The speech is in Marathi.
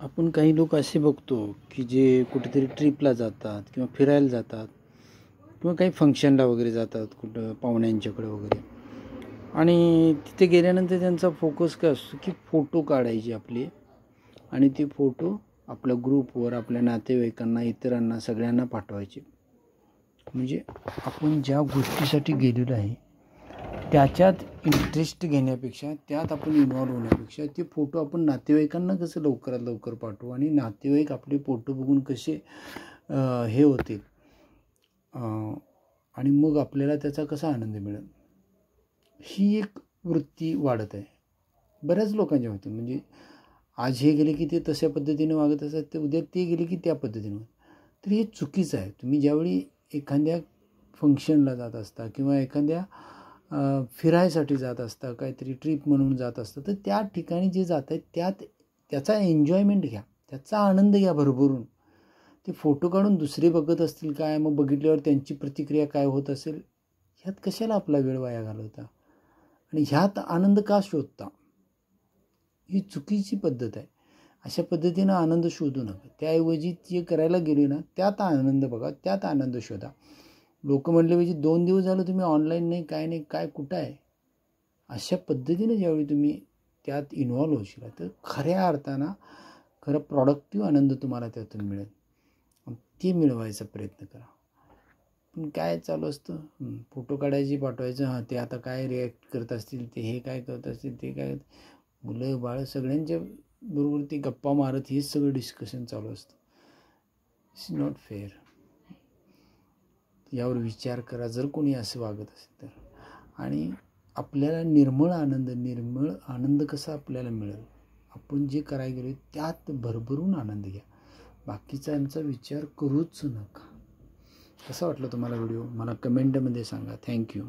आपण काही लोक असे बघतो की जे कुठेतरी ट्रिपला जातात किंवा फिरायला जातात किंवा काही फंक्शनला वगैरे जातात, कुठं पाहुण्यांच्याकडे वगैरे. आणि तिथे गेल्यानंतर त्यांचा फोकस काय असतो की फोटो काढायचे आपले, आणि ते फोटो आपल्या ग्रुपवर, आपल्या नातेवाईकांना, इतरांना, सगळ्यांना पाठवायचे. म्हणजे आपण ज्या गोष्टीसाठी गेलेलो आहे त्याच्यात इंटरेस्ट घेण्यापेक्षा, त्यात आपण इन्व्हॉल्व होण्यापेक्षा, ते फोटो आपण नातेवाईकांना कसं लवकरात लवकर पाठवू आणि नातेवाईक आपले फोटो बघून कसे हे होतील, आणि मग आपल्याला त्याचा कसा आनंद मिळेल, ही एक वृत्ती वाढत आहे बऱ्याच लोकांच्या होती. म्हणजे आज हे गेले की ते तशा पद्धतीने वागत असतात, ते उद्या ते गेले की त्या पद्धतीने. तर हे चुकीचं आहे. तुम्ही ज्यावेळी एखाद्या फंक्शनला जात असता किंवा एखाद्या फिरायसाठी जात असता, काहीतरी ट्रिप म्हणून जात असता, तर त्या ठिकाणी जे जात आहेत त्याचा एन्जॉयमेंट घ्या, त्याचा आनंद घ्या भरभरून. ते फोटो काढून दुसरे बघत असतील काय, मग बघितल्यावर त्यांची प्रतिक्रिया काय होत असेल, ह्यात कशाला आपला वेळ वाया घालवता आणि ह्यात आनंद का शोधता? ही चुकीची पद्धत आहे. अशा पद्धतीनं आनंद शोधू नका. त्याऐवजी जे करायला गेले ना त्यात आनंद बघा, त्यात आनंद शोधा. लोक म्हणले पाहिजे 2 दिवस झालं तुम्ही ऑनलाईन नाही, काय काय कुठं आहे. अशा पद्धतीने ज्यावेळी तुम्ही त्यात इन्व्हॉल्व होशील तर खऱ्या अर्थानं खरं प्रॉडक्टिव्ह आनंद तुम्हाला त्यातून मिळेल. ते मिळवायचा प्रयत्न करा. पण काय चालू असतं, फोटो काढायची, पाठवायचं, हां ते आता काय रिॲक्ट करत असतील, ते हे काय करत असतील, ते काय, मुलं बाळ सगळ्यांच्या बरोबर ते गप्पा मारत हेच सगळं डिस्कशन चालू असतं. It's not fair. यावर विचार करा जर कोणी असं वागत असेल तर. आणि आपल्याला निर्मळ आनंद कसा आपल्याला मिळेल, आपण जे करायला गेलो त्यात भरभरून आनंद घ्या, बाकीच्यांचा विचार करूच नका. कसा वाटलं तुम्हाला व्हिडिओ मला कमेंटमध्ये सांगा. थँक्यू.